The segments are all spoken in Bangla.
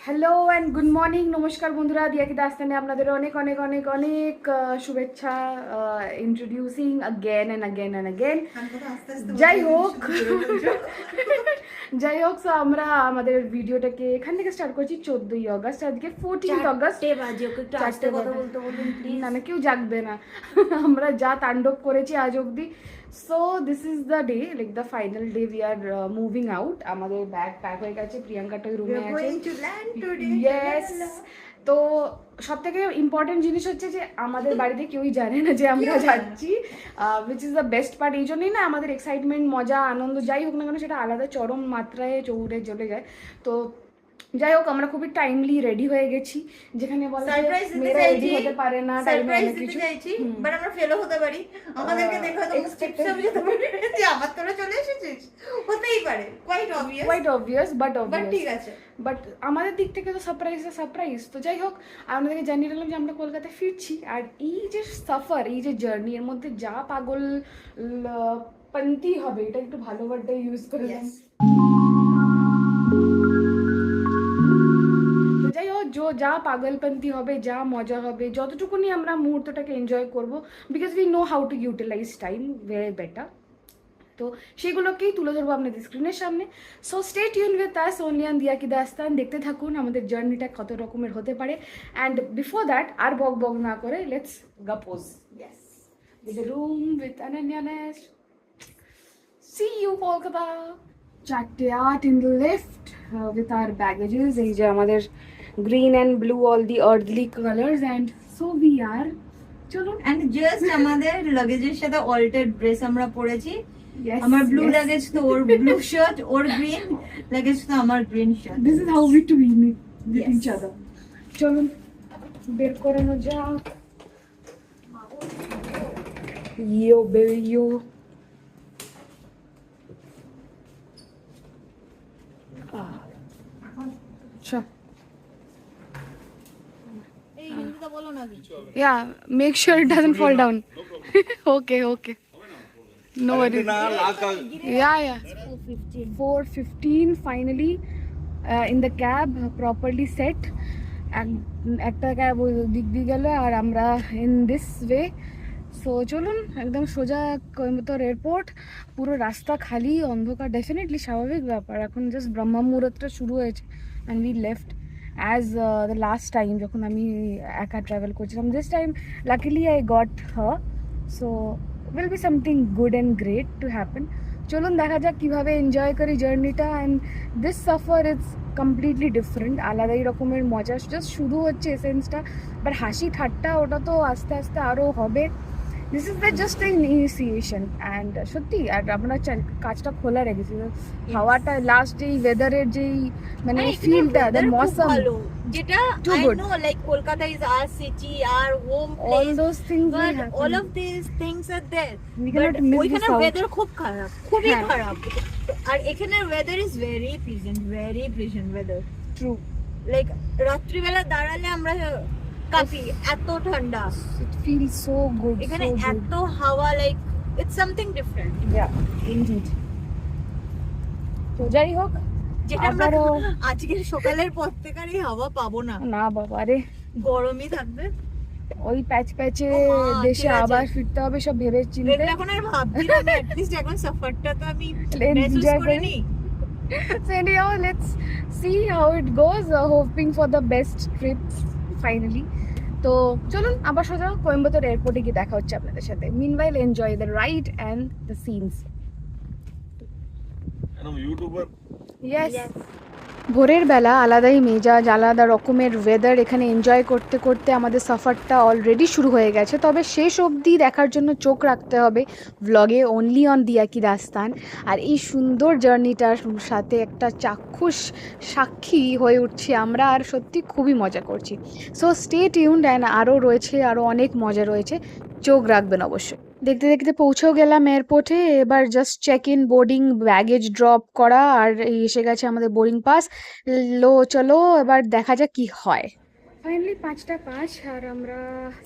হ্যালো অ্যান্ড গুড মর্নিং, নমস্কার বন্ধুরা, দিয়াকি দাস্তানে আপনাদের অনেক অনেক অনেক অনেক শুভেচ্ছা। Introducing again and again and again. যাই হোক যাই হোক, সো আমরা আমাদের ভিডিওটাকে এখান থেকে স্টার্ট করছি 14ই অগস্ট। আজকে 14th অগস্ট। না না, কেউ জাগবে না। আমরা যা তাণ্ডব করেছি আজ অবধি। So this is the day, like the final day, we are moving out. আমাদের ব্যাগ প্যাক হয়ে গেছে, প্রিয়াঙ্কাটা রুমে আছে। ইয়েস। তো সব থেকে ইম্পর্টেন্ট জিনিস হচ্ছে যে আমাদের বাড়িতে কেউই জানে না যে আমরা যাচ্ছি, which is the best part. এই জন্যই না আমাদের এক্সাইটমেন্ট, মজা, আনন্দ যাই হোক না কেন সেটা আলাদা চরম মাত্রায় চৌড়ে চলে যায়। তো যাই হোক, আমরা খুবই টাইমলি রেডি হয়ে গেছি, যেখানে বলা যায় মেয়েরা রেডি হতে পারে না টাইমে অনেক কিছু, বাট আমরা ফেলও হতে পারি। আমাদেরকে দেখে হয়তো এক্সপেক্টেড যেতে পারে যে আবার তোরা চলে এসেছিস, হতেই পারে। কোয়াইট অবভিয়াস, বাট ঠিক আছে। বাট আমাদের দিক থেকে তো সারপ্রাইজ। তো যাই হোক, আমাদেরকে জানিয়ে দিলাম যে আমরা কলকাতায় ফিরছি। আর এই যে সাফার, এই যে জার্নি, এর মধ্যে যা পাগল পন্থী হবে, এটা একটু ভালো ওয়ার্ডটা ইউজ করলাম। যাই হোক, যা পাগলপন্থী হবে, যা মজা হবে, যতটুকুনি আমরা মুহূর্তটাকে এনজয় করবো, because we know how to utilize time way better. তো সেগুলোকেই তুলে ধরবো আপনাদের স্ক্রিনের সামনে। So stay tune with us only on Diyaki Dastaan. দেখতে থাকুন আমাদের জার্নিটা কত রকমের হতে পারে। অ্যান্ড বিফোর দ্যাট, আর বক না করে, লেটস গাপোজ। Yes, with the room with Ananya নেস। See you Kolkata. 4:08 in the lift with our baggages. এই যে আমাদের green and blue, all the earthly colors, and so we are. চলুন। এন্ড জাস্ট আমাদের লাগেজের সাথে অল্টার ড্রেস আমরা পরেছি। আমার ব্লু লাগেজ তো ওর ব্লু শার্ট, ওর গ্রিন লাগেজ তো আমার green shirt. This is how we twin with each other. চলুন বের করানো যাক। Yo baby yo. Sure. Yeah, make sure it doesn't fall down. Okay. No worries. Yeah. 4:15 finally in the cab, properly set. একটা ক্যাব ওই দিক দিয়ে গেল আর আমরা ইন দিস ওয়ে। সো চলুন, একদম সোজা কোয়েম্বাটোর এয়ারপোর্ট। পুরো রাস্তা খালি, অন্ধকার, ডেফিনেটলি স্বাভাবিক ব্যাপার। এখন জাস্ট ব্রহ্ম মুহূর্তটা শুরু হয়েছে and we left as the last time যখন আমি একা ট্রাভেল করছিলাম। This time luckily I got her, so will be something good and great to happen. চলুন দেখা যাক কীভাবে এনজয় করি জার্নিটা। And this suffer it's completely different, আলাদাই রকমের মজা। জাস্ট শুরু হচ্ছে এসেন্সটা, বাট হাসি ঠাট্টা ওটা তো আস্তে আস্তে আরও হবে। This is the just initiation. And সত্যি, আর আমরা কাজটা খোলা রেখেছি, হাওয়াটা লাস্ট এই ওয়েদারের যেই মানে ফিলটা, দ্য মৌসম, যেটা I know like Kolkata is our city, our home place, all those things but happen. all of these things are there. We cannot miss ওইখানে this out. ওয়েদার খুব খারাপ, খুবই হ্যাঁ। খারাপ। আর এখানের weather is very pleasant weather. True. Like রাত্রিবেলা দাঁড়ালে আমরা কাঁপি, এত ঠান্ডা। It feels so good, এখানে so good. এত হাওয়া, like it's something different. Yeah, indeed. তো যাই হোক, যেটা আমরা আবারও আজকের সকালের পর থেকে আর এই হাওয়া পাবো না। না বাবা রে, গরমই থাকবে। ওই প্যাচে ও মা, দেশে ঠিক আছে। আবার ফিরতে হবে সব ভেবে চিন্তে। এখন আর ভাবছি না, অ্যাটলিস্ট এখন সাফারটা তো আমি Enjoy মেহসুস করে করি। নিই। So anyhow, let's see how it goes. Hoping for the best trip finally. তো চলুন আবার সোজা কোয়েম্বাটোর এয়ারপোর্টে গিয়ে দেখা হচ্ছে আপনাদের সাথে। Meanwhile, enjoy the ride and the scenes. Yes. ভোরের বেলা আলাদাই মেজাজ, আলাদা রকমের ওয়েদার। এখানে এনজয় করতে করতে আমাদের সফরটা অলরেডি শুরু হয়ে গেছে, তবে শেষ অবধি দেখার জন্য চোখ রাখতে হবে ব্লগে ওনলি অন দিয়াকি দাস্তান। আর এই সুন্দর জার্নিটার সাথে একটা চাক্ষুষ সাক্ষী হয়ে উঠছি আমরা, আর সত্যি খুবই মজা করছি। সো স্টে টিউনড, অ্যান্ড আরও অনেক মজা রয়েছে, চোখ রাখবেন অবশ্যই। দেখতে দেখতে পৌঁছেও গেলাম এয়ারপোর্টে। এবার just check in, boarding, baggage drop করা, আর এসে গেছে আমাদের বোর্ডিং পাস। চলো এবার দেখা যাক কি হয়। ফাইনালি 5:05 আর আমরা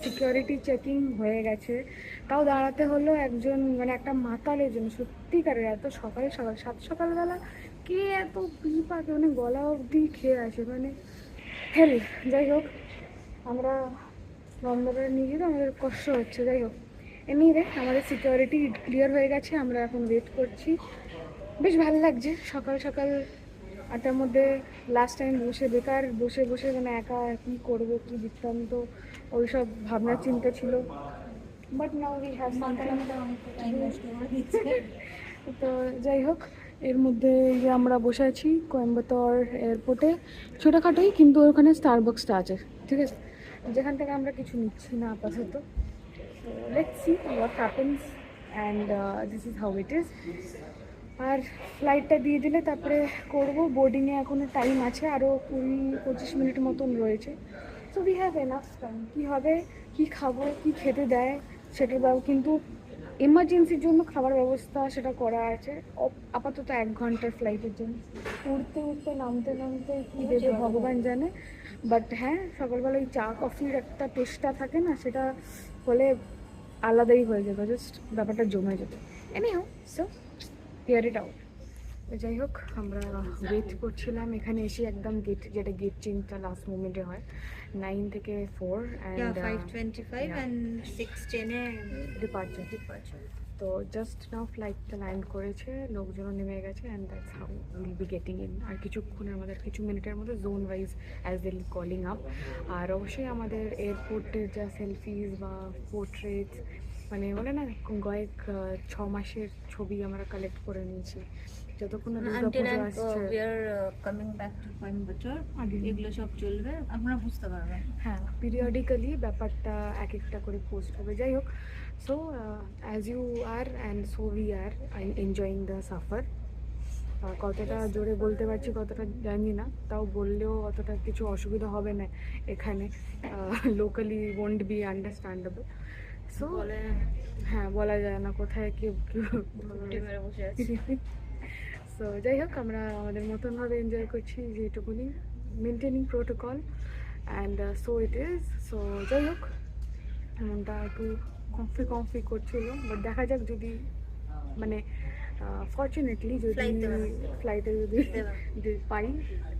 সিকিউরিটি চেকিং হয়ে গেছে। তাও দাঁড়াতে হলো একজন, মানে একটা মাতালের জন্য। সত্যিকারের এত সকালবেলা কে এত পাকে মানে গলা অবধি খেয়ে আসে মানে হেল। যাই হোক আমরা নন্দনে নিয়ে গেলে আমাদের কষ্ট হচ্ছে। যাই হোক এমনি রে আমাদের সিকিউরিটি ক্লিয়ার হয়ে গেছে, আমরা এখন ওয়েট করছি। বেশ ভালো লাগছে সকাল সকাল 8টার মধ্যে। লাস্ট টাইম বেকার বসে বসে মানে একা কী করবো কী বৃত্তান্ত ওইসব ভাবনা চিন্তা ছিল। But now we have something. তো যাই হোক এর মধ্যে যে আমরা বসে আছি কোয়েম্বাটোর এয়ারপোর্টে, ছোটোখাটোই কিন্তু ওখানে স্টারবাক্সটা আছে, ঠিক আছে, যেখান থেকে আমরা কিছু নিচ্ছি না আপাতত। Let's see what happens and this is how it is. আর ফ্লাইটটা দিয়ে দিলে তারপরে করবো। বোর্ডিংয়ে এখনও টাইম আছে, আরও 20-25 মিনিট মতন রয়েছে। So we have enough time. কী হবে, কী খাবো, কী খেতে দেয় সেটা দাও, কিন্তু এমার্জেন্সির জন্য খাবার ব্যবস্থা সেটা করা আছে। আপাতত 1 ঘন্টার ফ্লাইটের জন্য উঠতে উঠতে নামতে নামতে কী দেবে ভগবান জানে। বাট হ্যাঁ, সকালবেলা ওই চা কফির একটা টেস্টটা থাকে না, সেটা হলে আলাদাই হয়ে যাবে, জাস্ট ব্যাপারটা জমে যাবে। Anyhow so here it out. যাই হোক আমরা ওয়েট করছিলাম এখানে এসে একদম গেট, যেটা গেট চেঞ্জটা লাস্ট মোমেন্টে হয় 9 থেকে 4 অ্যান্ড 5:25 and 6:10 এ ডিপার্চার। তো জাস্ট নাও ফ্লাইটটা ল্যান্ড করেছে, লোকজনও নেমে গেছে and that's how will be getting in. আর কিছুক্ষণের আমাদের কিছু মিনিটের মধ্যে zone wise as they calling up. আর অবশ্যই আমাদের এয়ারপোর্টের যা সেলফিজ বা পোর্ট্রেটস মানে বলে না কয়েক 6 মাসের ছবি আমরা কালেক্ট করে নিয়েছি যতক্ষণ না দুর্গাপুজো আসছে। we are coming back to Coimbatore, এগুলো সব চলবে, আপনারা বুঝতে পারবেন। হ্যাঁ, পিরিয়ডিক্যালি ব্যাপারটা এক একটা করে পোস্ট হবে। যাই হোক so as you are and so we are enjoying the সাফার। কতটা জোরে বলতে পারছি কতটা জানি না, তাও বললেও অতটা কিছু অসুবিধা হবে না এখানে, locally won't be understandable. So হ্যাঁ, বলা যায় না কোথায় কি বসে আছি। সো যাই হোক আমরা আমাদের মতনভাবে এনজয় করছি যেটুকুনি, maintaining protocol and so it is. So যাই হোক মনটা একটু কমফি করছিল, বাট দেখা যাক যদি মানে ফর্চুনেটলি যদি ফ্লাইটে যদি পাই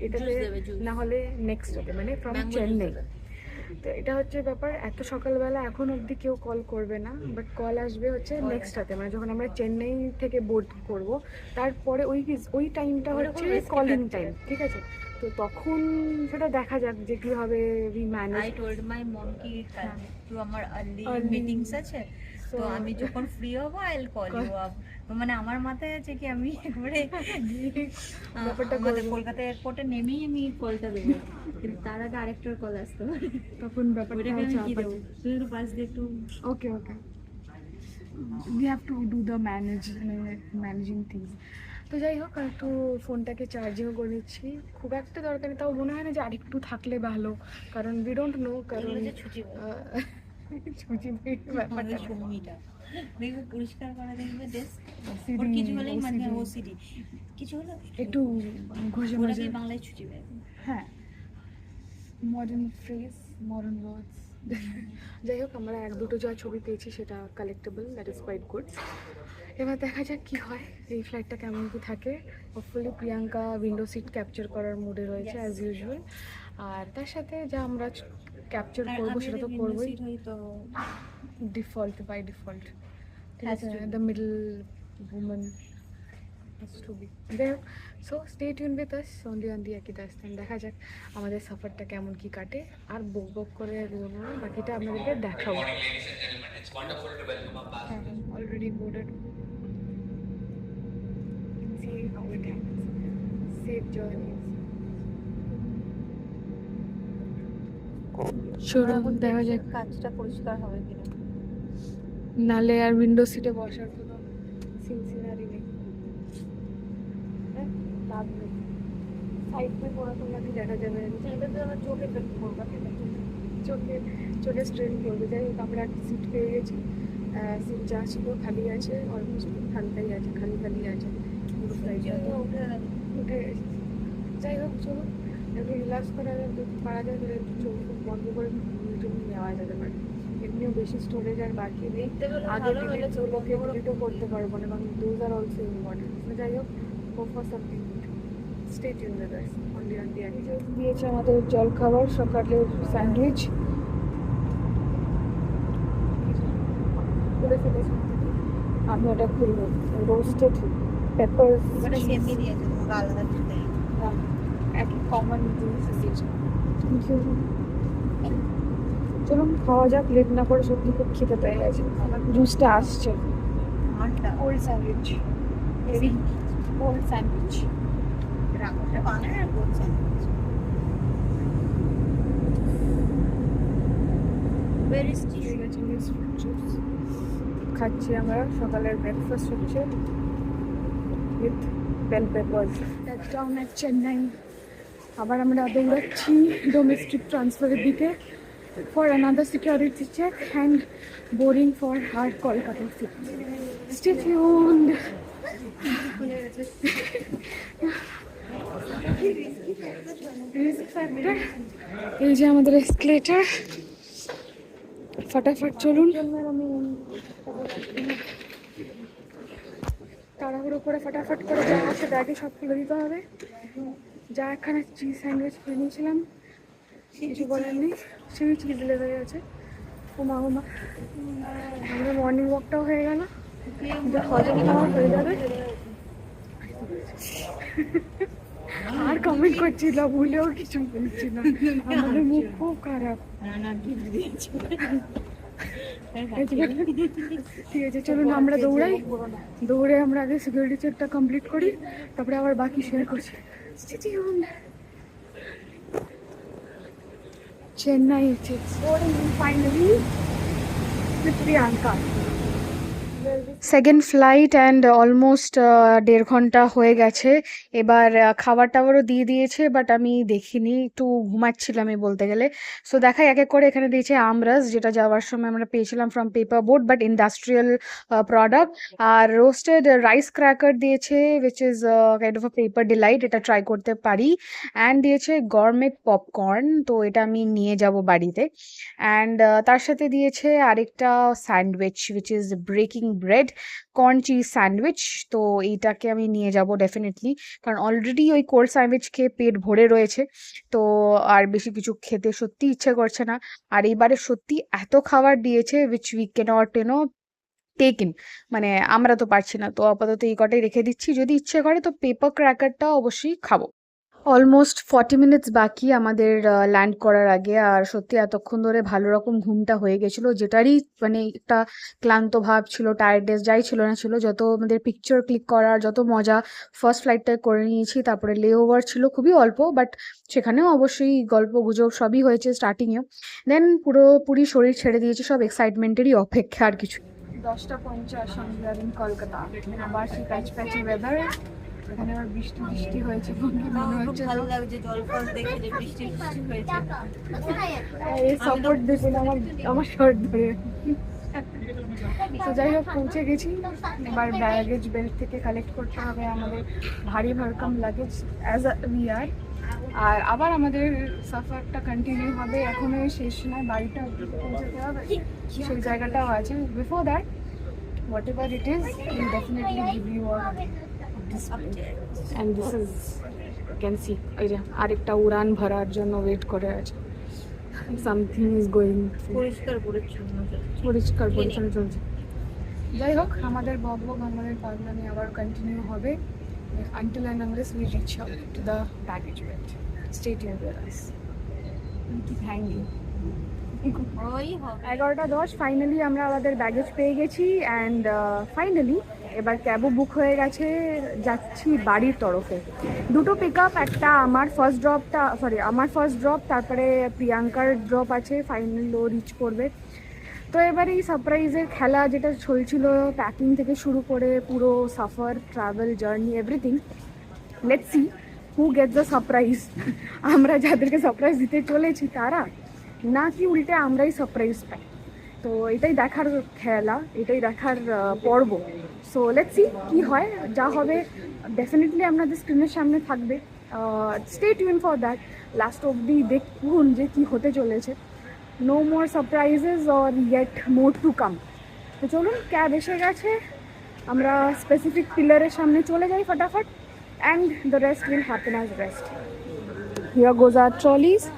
এটাতে, না হলে নেক্সট ডে মানে ফ্রম চেন্নাই। তো এটা হচ্ছে ব্যাপার, এত সকালবেলা এখন অবধি কেউ কল করবে না, বাট কল আসবে হচ্ছে নেক্সট রাতে, মানে যখন আমরা চেন্নাই থেকে বোর্ড করব তারপরে ওই টাইমটা হচ্ছে কলিং টাইম, ঠিক আছে। তো তখন সেটা দেখা যাক যে কীভাবে we manage. I told my mom কি একটু আমার আর্লি মিটিংস আছে, তো আমি যখন ফ্রি হব I'll call you up। মানে আমার মাথায় আছে কি আমি একবারে ব্যাপারটা কলকাতা এয়ারপোর্টে নেমেই আমি কলটা দেবো, কিন্তু তার আগে আরেকটার কল আসতে পারে, তখন ব্যাপারটা আমি কি দেবো তুই পাশ দিয়ে একটু okay we have to do the managing things. তো যাই হোক একটু ফোনটাকে চার্জিংও করে নিচ্ছি, খুব একটা দরকারি তাও মনে হয় না যে আরেকটু থাকলে ভালো, কারণ উই ডোন্ট নো, কারণ ছুটি ব্যাপারটা ছবিটা দেখবে পরিষ্কার করা, দেখবে ডেস্ক ওর কিছু হলেই মানে ওসিডি কিছু হলে একটু ঘষে ঘষে বাংলায় ছুটি পাবে। হ্যাঁ, মডার্ন ফ্রেজ, মডার্ন ওয়ার্ডস। যাই হোক আমরা 1-2 যা ছবি পেয়েছি সেটা collectible, that is quite good. এবার দেখা যাক কী হয়, এই ফ্লাইটটা কেমন কি থাকে। Hopefully Priyanka window seat capture করার মুডে রয়েছে অ্যাজ ইউজুয়াল, আর তার সাথে যা আমরা ক্যাপচার করবো সেটা তো করবোই ডিফল্ট, বাই ডিফল্ট, ঠিক আছে, the middle women has to be there. So stay tuned with us only on the Akidas, and দেখা যাক আমাদের সফরটা কেমন কি কাটে। আর বক করে বাকিটা আপনাদেরকে দেখাবো। Already boarded, see how it happens. Safe journeys. চলুন দেখা যাক কাজটা পরিষ্কার হবে কিনা, নালে আর উইন্ডো সিটে বসার কোনো সিনসিনারি নেই। সাইড में थोड़ा थोड़ा भी দেখা যাবে, এটা তো আমার চোখে ফেল করবে, চোখে স্ট্রেন করবে। যাই হোক আমরা একটা সিট পেয়ে গেছি, সিট যা ছিল খালি আছে, অলমোস্ট হালকাই আছে, খালি আছে পুরো ফ্লাইটটা উঠে গেছে। যাই হোক চলুন একটু রিল্যাক্স করা যায়, যদি পারা যায় তাহলে একটু চোখ বন্ধ করে নেওয়া যেতে পারে। এমনিও বেশি স্টোরেজ আর বাকি নেই, আগে থেকে চোখকে ডিলিটও করতে পারবো না, কারণ দোজ আর অলসো ইম্পর্টেন্ট। যাই হোক, hope for something. Stay tuned with us only on the দিয়েছে আমাদের জল খাবার সকালের স্যান্ডউইচ খুলে ফেলেছি আমি ওটা খুলব রোস্টেড পেপার ওটা সেমনি দিয়েছে তোমাকে আলাদা কিছু দেয়নি। একই কমন জিনিস দিয়েছে চলুন খাওয়া যাক লেট না করে সত্যি খুব খেতে পেয়ে গেছে জুসটা আসছে আমারটা cold sandwich very cold sandwich রাখতে বানায় আর বলছেন ভেরি স্টিফ। খাচ্ছি আমরা সকালের ব্রেকফাস্ট হচ্ছে with bell pepper town at Chennai আবার আমরা দৌড়াচ্ছি ডোমেস্টিক ট্রান্সফারের দিকে for another security check and boarding for her Kolkata flight stay tuned এই যে আমাদের এসকেলেটর ফটাফট চলুন তাড়াহুড়ো করে ফটাফট করে যা আছে ব্যাগে সব খুলে দিতে হবে যা একখানে চিজ স্যান্ডউইচ কিনে নিয়েছিলাম কিছু বলার নেই সেই চিজ লেগে গেছে ওমা ওমা আমাদের মর্নিং ওয়াকটাও হয়ে গেল হজম খাওয়া হয়ে যাবে আর কমেন্ট করছি না ভুলেও কিছু বলছি না আমাদের মুখ খুব খারাপ ঠিক আছে চলুন আমরা দৌড়াই দৌড়ে আমরা আগে সিকিউরিটি চেকটা কমপ্লিট করি তারপরে আবার বাকি শেয়ার করছি Chennai finally Priyanka second flight and almost 1.5 ঘন্টা হয়ে গেছে এবার খাবার টাবারও দিয়ে দিয়েছে বাট আমি দেখিনি একটু ঘুমাচ্ছিলাম আমি বলতে গেলে সো দেখাই এক এক করে এখানে দিয়েছে আমরাস যেটা যাওয়ার সময় আমরা পেয়েছিলাম from paper boat but industrial product আর রোস্টেড রাইস ক্র্যাকার দিয়েছে which is kind of a paper delight এটা ট্রাই করতে পারি অ্যান্ড দিয়েছে গরমেট পপকর্ন তো এটা আমি নিয়ে যাব বাড়িতে অ্যান্ড তার সাথে দিয়েছে আরেকটা sandwich which is breaking bread corn cheese sandwich তো এইটাকে আমি নিয়ে যাব ডেফিনেটলি কারণ অলরেডি ওই কোল্ড স্যান্ডউইচ খেয়ে পেট ভরে রয়েছে তো আর বেশি কিছু খেতে সত্যি ইচ্ছে করছে না আর এইবারে সত্যি এত খাবার দিয়েছে which we cannot take in মানে আমরা তো পারছি না তো আপাতত এই কটাই রেখে দিচ্ছি যদি ইচ্ছে করে তো পেপার ক্র্যাকারটা অবশ্যই খাবো অলমোস্ট 40 মিনিটস বাকি আমাদের ল্যান্ড করার আগে আর সত্যি এতক্ষণ ধরে ভালো রকম ঘুমটা হয়ে গেছিলো যেটারই মানে একটা ক্লান্ত ভাব ছিল টায়ার্ডনেস যাই ছিল না ছিল যত আমাদের পিকচার ক্লিক করার যত মজা ফার্স্ট ফ্লাইটটায় করে নিয়েছি তারপরে লে ওভার ছিল খুবই অল্প বাট সেখানেও অবশ্যই গল্প গুজব সবই হয়েছে স্টার্টিংয়েও দেন পুরোপুরি শরীর ছেড়ে দিয়েছে সব এক্সাইটমেন্টেরই অপেক্ষা আর কিছু 10:50 আমি কলকাতা আবার সেই প্যাচ প্যাচি ওয়েদার এখানে আবার বৃষ্টি বৃষ্টি হয়েছে মনে হচ্ছে ভালো লাগছে জল ফল দেখে যে বৃষ্টি বৃষ্টি হয়েছে এই সাপোর্ট দিয়েছিল আমার শর্ট ধরে তো যাই হোক পৌঁছে গেছি এবার ব্যাগেজ বেল্ট থেকে কালেক্ট করতে হবে আমাদের ভারী ভরকম লাগেজ অ্যাজ উই আর আর আবার আমাদের সাফারটা কন্টিনিউ হবে এখনো শেষ নয় বাড়িটা পৌঁছাতে হবে সেই জায়গাটাও আছে before that whatever it is will definitely give you a and this is you can see এই যে আরেকটা উড়ান ভরার জন্য ওয়েট করে আছে সামথিং ইজ গোয়িং পরিষ্কার পরিচ্ছন্ন চলছে যাই হোক আমাদের বক আমাদের পাগলামি আবার কন্টিনিউ হবে until and unless we reach out to the baggage belt stay tuned with us keep hanging ওই হবে 11:10 ফাইনালি আমরা আমাদের ব্যাগেজ পেয়ে গেছি অ্যান্ড ফাইনালি এবার ক্যাবও বুক হয়ে গেছে যাচ্ছি বাড়ির তরফে দুটো পিক আপ একটা আমার ফার্স্ট ড্রপ তারপরে প্রিয়াঙ্কার ড্রপ আছে ফাইনাল ও রিচ করবে তো এবার এই সারপ্রাইজের খেলা যেটা চলছিল প্যাকিং থেকে শুরু করে পুরো suffer travel journey everything let's see who Gates the surprise আমরা যাদেরকে সারপ্রাইজ দিতে চলেছি তারা নাকি উল্টে আমরাই সারপ্রাইজ পাই তো এটাই দেখার খেলা এটাই দেখার পর্ব সো লেটস সি কী হয় যা হবে ডেফিনেটলি আপনাদের স্ক্রিনের সামনে থাকবে stay tune for that last অবধি দেখুন যে কী হতে চলেছে no more surprises or yet more to come তো চলুন ক্যাব এসে গেছে আমরা স্পেসিফিক পিলারের সামনে চলে যাই ফটাফট and the rest will happen as rest. Here goes our trolleys.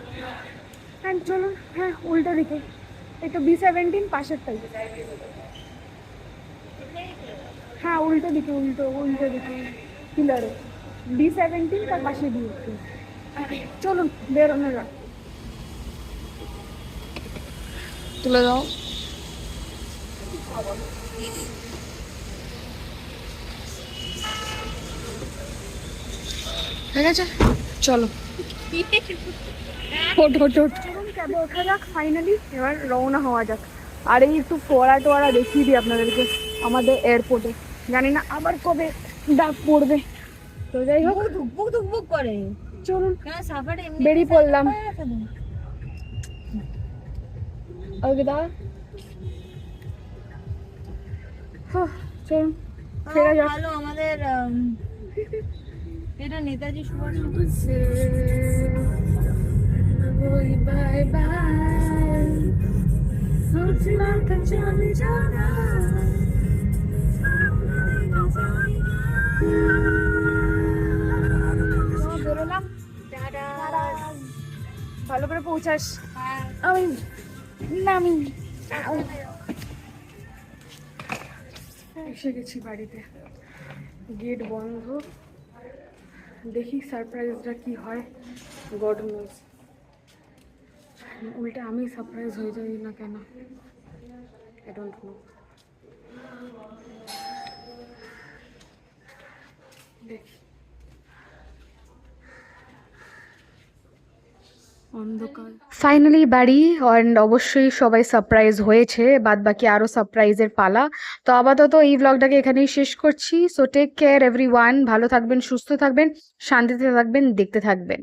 And চলুন হ্যাঁ উল্টো দিকে এটা B17 পাশেরটাই হ্যাঁ উল্টো দিকে উল্টো দিকে পিলারে B17 তার পাশে দিয়ে চলুন বেরোনো যাক তুলে দাও ঠিক আছে চলো ক্যাবে ওঠা যাক ফাইনালি এবার রওনা হওয়া যাক আর এই একটু ফোয়ারা টোয়ারা দেখিয়ে দিই আপনাদেরকে আমাদের এয়ারপোর্টে জানি না আবার কবে ডাক পড়বে তো যাই হোক ধুকপুক করে চলুন কেন সাফারে এমনি বেরিয়ে পড়লাম অলবিদা চলুন ফেরা যাক ভালো আমাদের এটা নেতাজি সুভাষ বাই বাই চলে যাওয়া বেরোলাম ভালো করে পৌঁছাস আমি নামি এসে গেছি বাড়িতে গেট বন্ধ দেখি সারপ্রাইজটা কি হয় গড নোজ উল্টে আমি সারপ্রাইজ হয়ে যাই না কেন আই ডোন্ট নো দেখি অন্ধকার ফাইনালি বাড়ি অ্যান্ড অবশ্যই সবাই সারপ্রাইজ হয়েছে বাদ বাকি আরও সারপ্রাইজের পালা তো আপাতত এই ব্লগটাকে এখানেই শেষ করছি সো টেক কেয়ার এভরিওয়ান ভালো থাকবেন সুস্থ থাকবেন শান্তিতে থাকবেন দেখতে থাকবেন